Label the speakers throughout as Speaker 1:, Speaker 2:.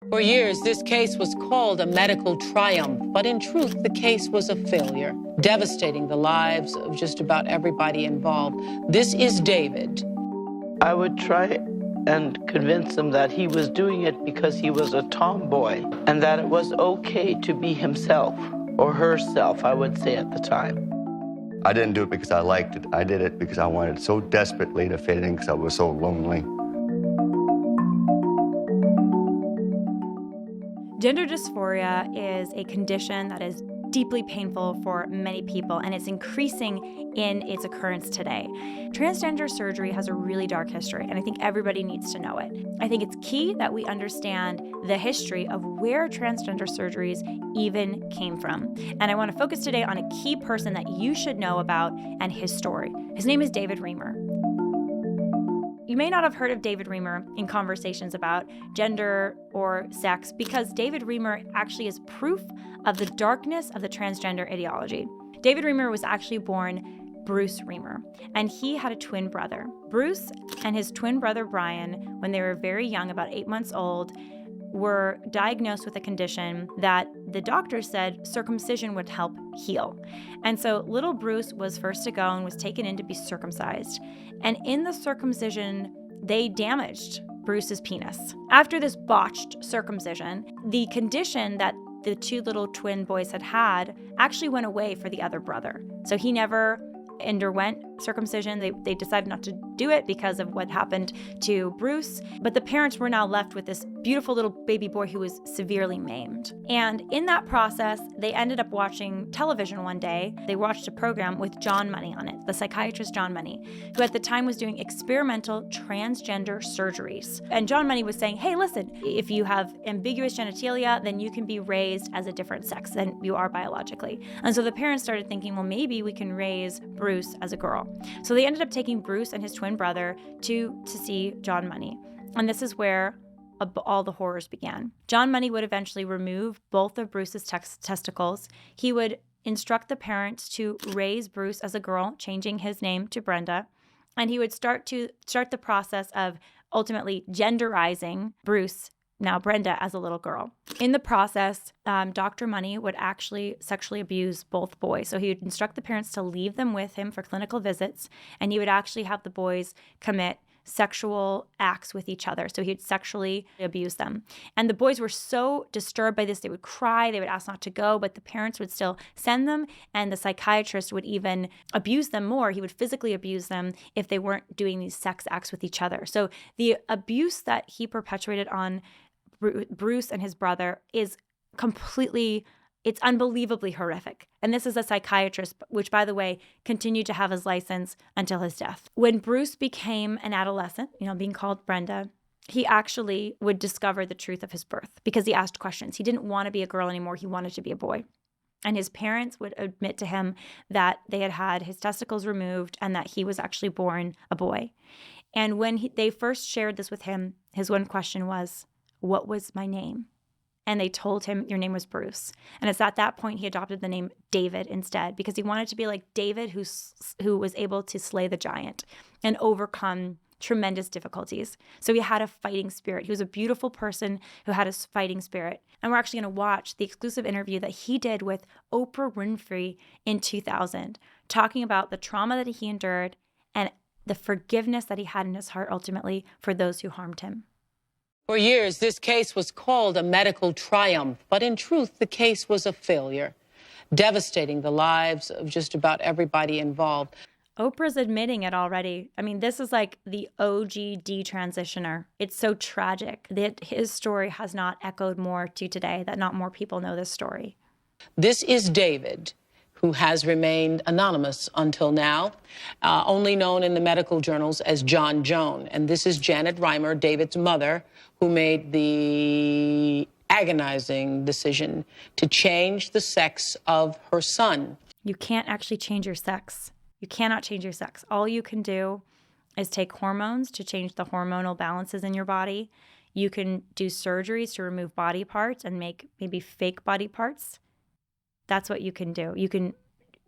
Speaker 1: For years, this case was called a medical triumph, but in truth, the case was a failure, devastating the lives of just about everybody involved. This is David.
Speaker 2: I would try and convince him that he was doing it because he was a tomboy and that it was okay to be himself, or herself, I would say at the time.
Speaker 3: I didn't do it because I liked it. I did it because I wanted so desperately to fit in because I was so lonely.
Speaker 4: Gender dysphoria is a condition that is deeply painful for many people, and it's increasing in its occurrence today. Transgender surgery has a really dark history, and I think everybody needs to know it. I think it's key that we understand the history of where transgender surgeries even came from. And I want to focus today on a key person that you should know about and his story. His name is David Reimer. You may not have heard of David Reimer in conversations about gender or sex because David Reimer actually is proof of the darkness of the transgender ideology. David Reimer was actually born Bruce Reimer, and he had a twin brother. Bruce and his twin brother Brian, when they were very young, about 8 months old, were diagnosed with a condition that the doctor said circumcision would help heal. And so little Bruce was first to go and was taken in to be circumcised. And in the circumcision, they damaged Bruce's penis. After this botched circumcision, the condition that the two little twin boys had actually went away for the other brother. So he never underwent circumcision. They decided not to do it because of what happened to Bruce. But the parents were now left with this beautiful little baby boy who was severely maimed. And in that process, they ended up watching television one day. They watched a program with John Money on it, the psychiatrist John Money, who at the time was doing experimental transgender surgeries. And John Money was saying, hey, listen, if you have ambiguous genitalia, then you can be raised as a different sex than you are biologically. And so the parents started thinking, well, maybe we can raise Bruce as a girl. So they ended up taking Bruce and his twin brother to see John Money. And this is where all the horrors began. John Money would eventually remove both of Bruce's testicles. He would instruct the parents to raise Bruce as a girl, changing his name to Brenda. And he would start the process of ultimately genderizing Bruce, now Brenda, as a little girl. In the process, Dr. Money would actually sexually abuse both boys. So he would instruct the parents to leave them with him for clinical visits, and he would actually have the boys commit sexual acts with each other. So he'd sexually abuse them. And the boys were so disturbed by this, they would cry, they would ask not to go, but the parents would still send them, and the psychiatrist would even abuse them more. He would physically abuse them if they weren't doing these sex acts with each other. So the abuse that he perpetuated on Bruce and his brother is it's unbelievably horrific. And this is a psychiatrist, which, by the way, continued to have his license until his death. When Bruce became an adolescent, being called Brenda, he actually would discover the truth of his birth because he asked questions. He didn't want to be a girl anymore. He wanted to be a boy. And his parents would admit to him that they had had his testicles removed and that he was actually born a boy. And when they first shared this with him, his one question was, "What was my name?" And they told him, your name was Bruce. And it's at that point he adopted the name David instead because he wanted to be like David who was able to slay the giant and overcome tremendous difficulties. So he had a fighting spirit. He was a beautiful person who had a fighting spirit. And we're actually going to watch the exclusive interview that he did with Oprah Winfrey in 2000, talking about the trauma that he endured and the forgiveness that he had in his heart ultimately for those who harmed him.
Speaker 1: For years, this case was called a medical triumph, but in truth, the case was a failure, devastating the lives of just about everybody involved.
Speaker 4: Oprah's admitting it already. I mean, this is like the OG detransitioner. It's so tragic that his story has not echoed more to today, that not more people know this story.
Speaker 1: This is David, who has remained anonymous until now, only known in the medical journals as John Joan. And this is Janet Reimer, David's mother, who made the agonizing decision to change the sex of her son.
Speaker 4: You can't actually change your sex. You cannot change your sex. All you can do is take hormones to change the hormonal balances in your body. You can do surgeries to remove body parts and make maybe fake body parts. That's what you can do. You can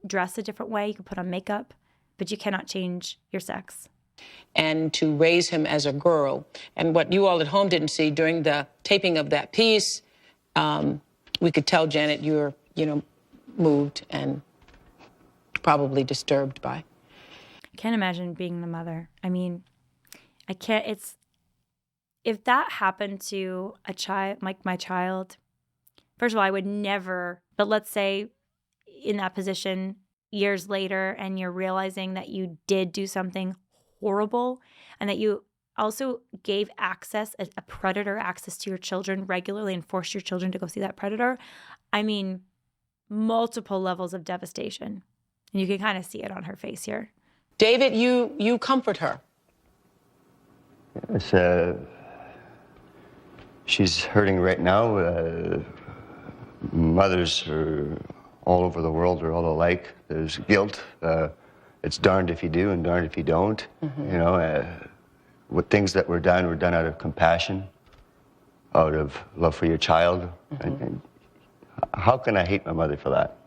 Speaker 4: dress a different way. You can put on makeup, but you cannot change your sex.
Speaker 1: and to raise him as a girl. And what you all at home didn't see during the taping of that piece, we could tell, Janet, you're, moved and probably disturbed by.
Speaker 4: I can't imagine being the mother. I mean, I can't, if that happened to a child, like my child, first of all, I would never, but let's say in that position years later and you're realizing that you did do something horrible and that you also gave access, a predator access to your children regularly and forced your children to go see that predator. I mean, multiple levels of devastation. And you can kind of see it on her face here.
Speaker 1: David, you comfort her.
Speaker 3: It's, she's hurting right now. Mothers are all over the world are all alike. There's guilt. It's darned if you do and darned if you don't. Mm-hmm. What things that were done out of compassion, out of love for your child. Mm-hmm. And how can I hate my mother for that?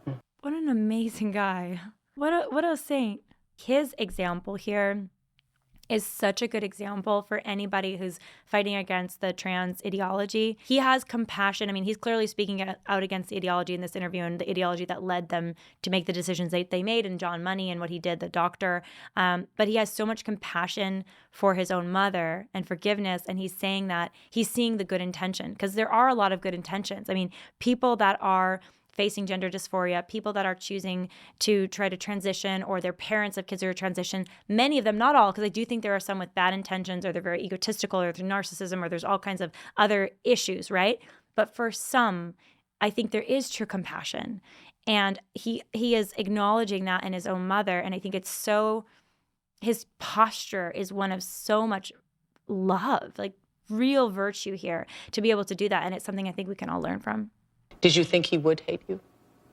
Speaker 4: What an amazing guy. What a saint. His example here is such a good example for anybody who's fighting against the trans ideology. He has compassion. I mean, he's clearly speaking out against the ideology in this interview and the ideology that led them to make the decisions they made, and John Money and what he did, the doctor. But he has so much compassion for his own mother and forgiveness. And he's saying that he's seeing the good intention, because there are a lot of good intentions. I mean, people that are facing gender dysphoria, people that are choosing to try to transition, or their parents of kids who are transition, many of them, not all, because I do think there are some with bad intentions, or they're very egotistical, or there's narcissism, or there's all kinds of other issues, right? But for some, I think there is true compassion. And he is acknowledging that in his own mother. And I think it's so, his posture is one of so much love, like real virtue here, to be able to do that. And it's something I think we can all learn from.
Speaker 1: Did you think he would hate you?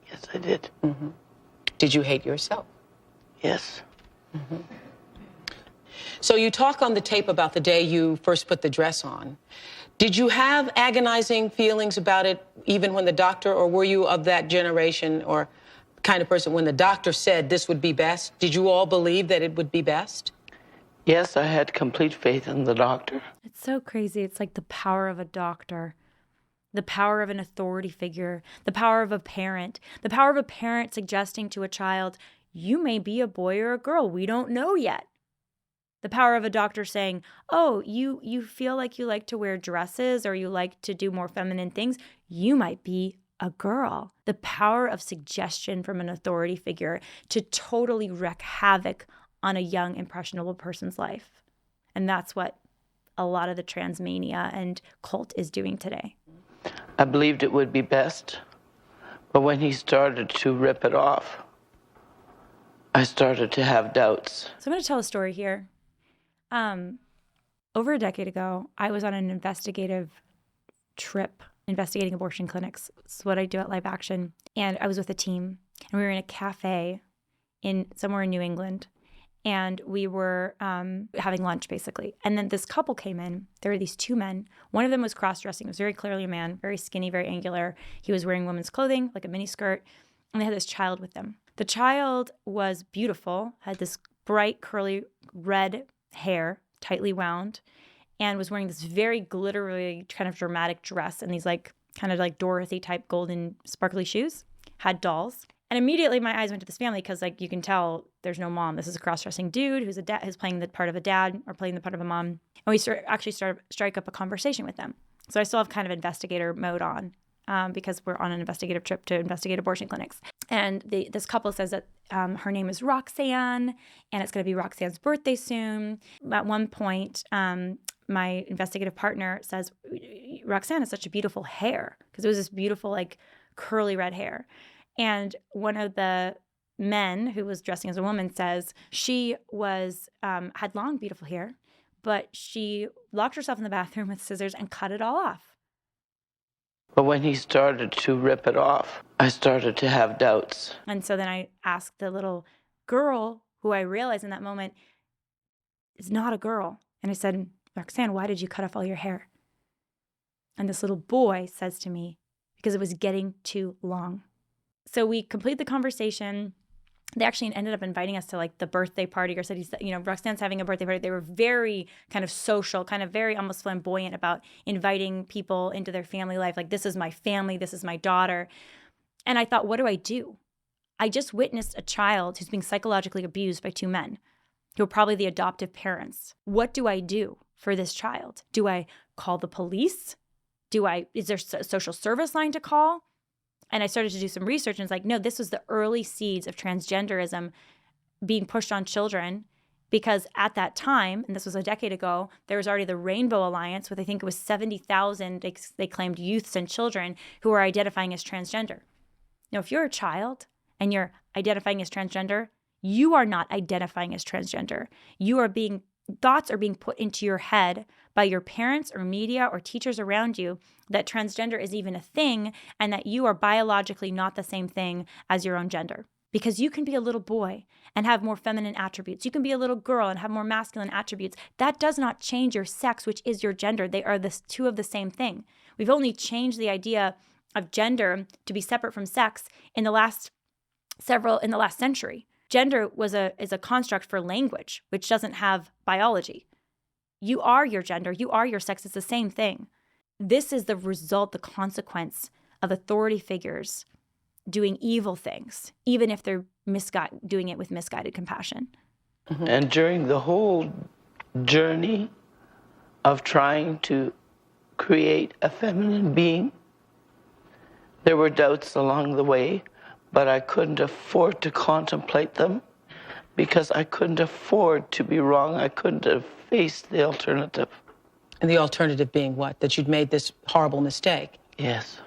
Speaker 2: Yes, I did.
Speaker 1: Mm-hmm. Did you hate yourself?
Speaker 2: Yes.
Speaker 1: Mm-hmm. So you talk on the tape about the day you first put the dress on. Did you have agonizing feelings about it even when the doctor, or were you of that generation or kind of person when the doctor said this would be best? Did you all believe that it would be best?
Speaker 2: Yes, I had complete faith in the doctor.
Speaker 4: It's so crazy. It's like the power of a doctor. The power of an authority figure, the power of a parent suggesting to a child, you may be a boy or a girl, we don't know yet. The power of a doctor saying, oh, you feel like you like to wear dresses or you like to do more feminine things, you might be a girl. The power of suggestion from an authority figure to totally wreak havoc on a young, impressionable person's life. And that's what a lot of the transmania and cult is doing today.
Speaker 2: I believed it would be best, but when he started to rip it off, I started to have doubts.
Speaker 4: So I'm going to tell a story here. Over a decade ago, I was on an investigative trip, investigating abortion clinics. It's what I do at Live Action. And I was with a team, and we were in a cafe somewhere in New England. And we were having lunch, basically. And then this couple came in. There were these two men. One of them was cross-dressing. It was very clearly a man, very skinny, very angular. He was wearing women's clothing, like a mini skirt. And they had this child with them. The child was beautiful, had this bright, curly, red hair, tightly wound, and was wearing this very glittery, kind of dramatic dress and these kind of like Dorothy-type golden sparkly shoes. Had dolls. And immediately my eyes went to this family because, you can tell there's no mom. This is a cross-dressing dude who's playing the part of a dad or playing the part of a mom. And we strike up a conversation with them. So I still have kind of investigator mode on because we're on an investigative trip to investigate abortion clinics. And this couple says that her name is Roxanne, and it's going to be Roxanne's birthday soon. At one point, my investigative partner says, Roxanne has such a beautiful hair, because it was this beautiful, curly red hair. And one of the men who was dressing as a woman says she had long, beautiful hair, but she locked herself in the bathroom with scissors and cut it all off.
Speaker 2: But when he started to rip it off, I started to have doubts.
Speaker 4: And so then I asked the little girl, who I realized in that moment is not a girl. And I said, Roxanne, why did you cut off all your hair? And this little boy says to me, because it was getting too long. So we complete the conversation. They actually ended up inviting us to like the birthday party, or said, Roxanne's having a birthday party. They were very kind of social, kind of very almost flamboyant about inviting people into their family life. Like, this is my family, this is my daughter. And I thought, what do I do? I just witnessed a child who's being psychologically abused by two men who are probably the adoptive parents. What do I do for this child? Do I call the police? Is there a social service line to call? And I started to do some research, and it's like, no, this was the early seeds of transgenderism being pushed on children, because at that time, and this was a decade ago, there was already the Rainbow Alliance with, I think it was 70,000, they claimed, youths and children who are identifying as transgender. Now, if you're a child and you're identifying as transgender, you are not identifying as transgender. Thoughts are being put into your head by your parents or media or teachers around you that transgender is even a thing, and that you are biologically not the same thing as your own gender. Because you can be a little boy and have more feminine attributes. You can be a little girl and have more masculine attributes. That does not change your sex, which is your gender. They are the two of the same thing. We've only changed the idea of gender to be separate from sex in the last century. Gender is a construct for language, which doesn't have biology. You are your gender, you are your sex, it's the same thing. This is the result, the consequence of authority figures doing evil things, even if they're doing it with misguided compassion.
Speaker 2: Mm-hmm. And during the whole journey of trying to create a feminine being, there were doubts along the way, but I couldn't afford to contemplate them because I couldn't afford to be wrong. I couldn't have faced the alternative.
Speaker 1: And the alternative being what? That you'd made this horrible mistake.
Speaker 2: Yes.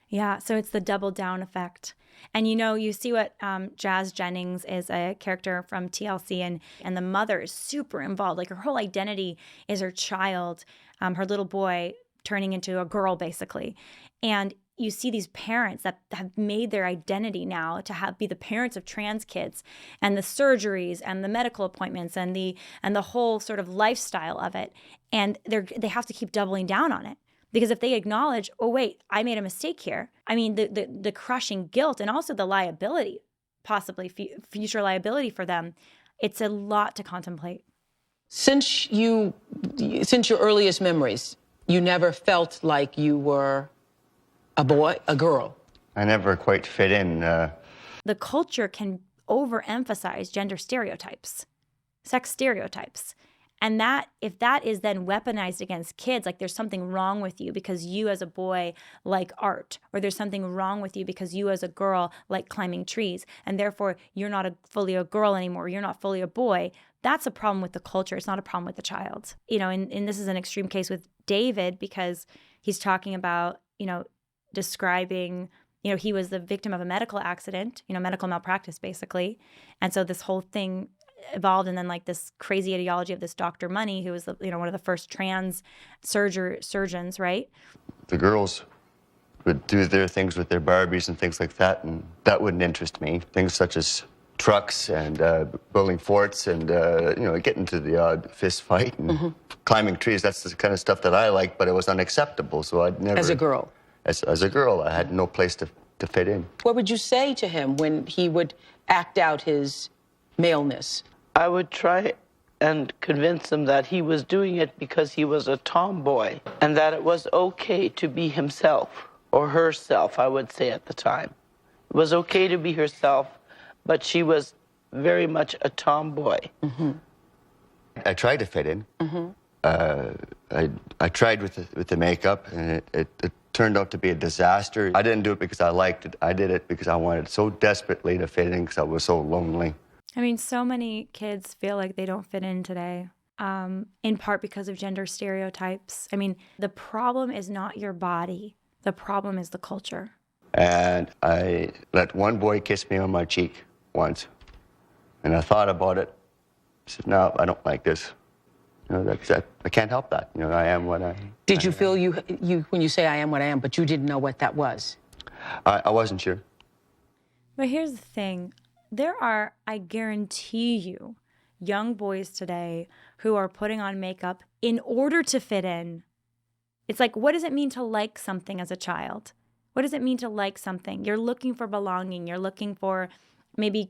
Speaker 4: Yeah, so it's the double down effect. And you see what Jazz Jennings is a character from TLC, and the mother is super involved. Like, her whole identity is her child, her little boy turning into a girl, basically. And you see these parents that have made their identity now to be the parents of trans kids, and the surgeries and the medical appointments and the whole sort of lifestyle of it. And they have to keep doubling down on it, because if they acknowledge, oh wait, I made a mistake here. I mean, the crushing guilt and also the liability, possibly future liability for them. It's a lot to contemplate.
Speaker 1: Since your earliest memories, you never felt like you were a boy, a girl?
Speaker 3: I never quite fit in.
Speaker 4: The culture can overemphasize gender stereotypes, sex stereotypes. And if that is then weaponized against kids, like there's something wrong with you because you as a boy like art, or there's something wrong with you because you as a girl like climbing trees, and therefore you're not fully a girl anymore, you're not fully a boy, that's a problem with the culture. It's not a problem with the child. And this is an extreme case with David, because he's talking about, describing, he was the victim of a medical accident, medical malpractice, basically. And so this whole thing evolved, and then like this crazy ideology of this Dr. Money, who was one of the first trans surgeons, right?
Speaker 3: The girls would do their things with their Barbies and things like that, and that wouldn't interest me. Things such as trucks and building forts and getting into the odd fist fight and climbing trees. That's the kind of stuff that I like, but it was unacceptable. So I'd never.
Speaker 1: As a girl.
Speaker 3: As a girl, I had no place to fit in.
Speaker 1: What would you say to him when he would act out his maleness?
Speaker 2: I would try and convince him that he was doing it because he was a tomboy, and that it was okay to be himself, or herself, I would say at the time. It was okay to be herself, but she was very much a tomboy.
Speaker 1: Mm-hmm.
Speaker 3: I tried to fit in. Mm-hmm. I tried with the makeup, and it turned out to be a disaster. I didn't do it because I liked it. I did it because I wanted so desperately to fit in because I was so lonely.
Speaker 4: I mean, so many kids feel like they don't fit in today, in part because of gender stereotypes. I mean, the problem is not your body. The problem is the culture. And
Speaker 3: I let one boy kiss me on my cheek once, and I thought about it. I said, no, I don't like this. I can't help that. I am what I am.
Speaker 1: Did you feel you when you say I am what I am, but you didn't know what that was?
Speaker 3: I wasn't sure.
Speaker 4: But here's the thing. There are, I guarantee you, young boys today who are putting on makeup in order to fit in. It's like, what does it mean to like something as a child? What does it mean to like something? You're looking for belonging. You're looking for maybe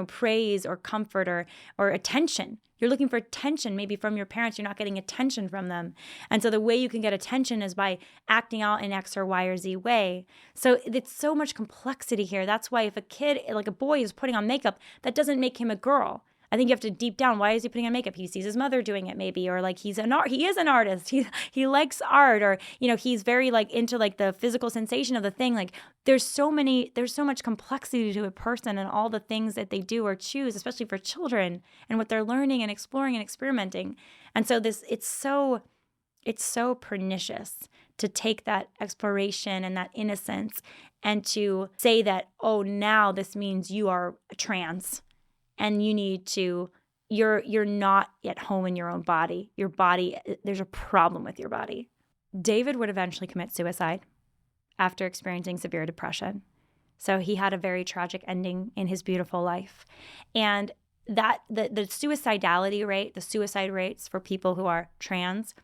Speaker 4: praise or comfort or attention. You're looking for attention maybe from your parents. You're not getting attention from them. And so the way you can get attention is by acting out in X or Y or Z way. So it's so much complexity here. That's why if a kid, like a boy, is putting on makeup, that doesn't make him a girl. I think you have to deep down, why is he putting on makeup? He sees his mother doing it maybe, or like he is an artist. He likes art, or, he's very like into like the physical sensation of the thing. Like there's so much complexity to a person and all the things that they do or choose, especially for children and what they're learning and exploring and experimenting. And so it's so pernicious to take that exploration and that innocence and to say that, oh, now this means you are trans. And you're not at home in your own body. Your body, there's a problem with your body. David would eventually commit suicide after experiencing severe depression. So he had a very tragic ending in his beautiful life. And that the suicidality rate, the suicide rates for people who are trans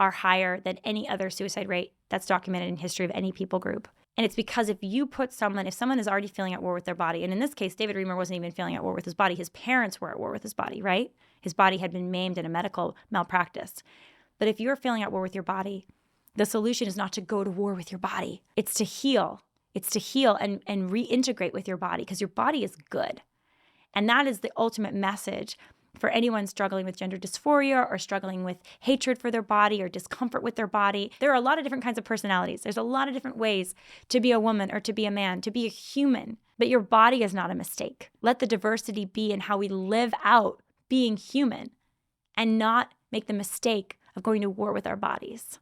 Speaker 4: are higher than any other suicide rate that's documented in history of any people group. And it's because if someone is already feeling at war with their body, and in this case, David Reimer wasn't even feeling at war with his body. His parents were at war with his body, right? His body had been maimed in a medical malpractice. But if you're feeling at war with your body, the solution is not to go to war with your body. It's to heal. It's to heal and reintegrate with your body, because your body is good. And that is the ultimate message for anyone struggling with gender dysphoria or struggling with hatred for their body or discomfort with their body. There are a lot of different kinds of personalities. There's a lot of different ways to be a woman or to be a man, to be a human. But your body is not a mistake. Let the diversity be in how we live out being human and not make the mistake of going to war with our bodies.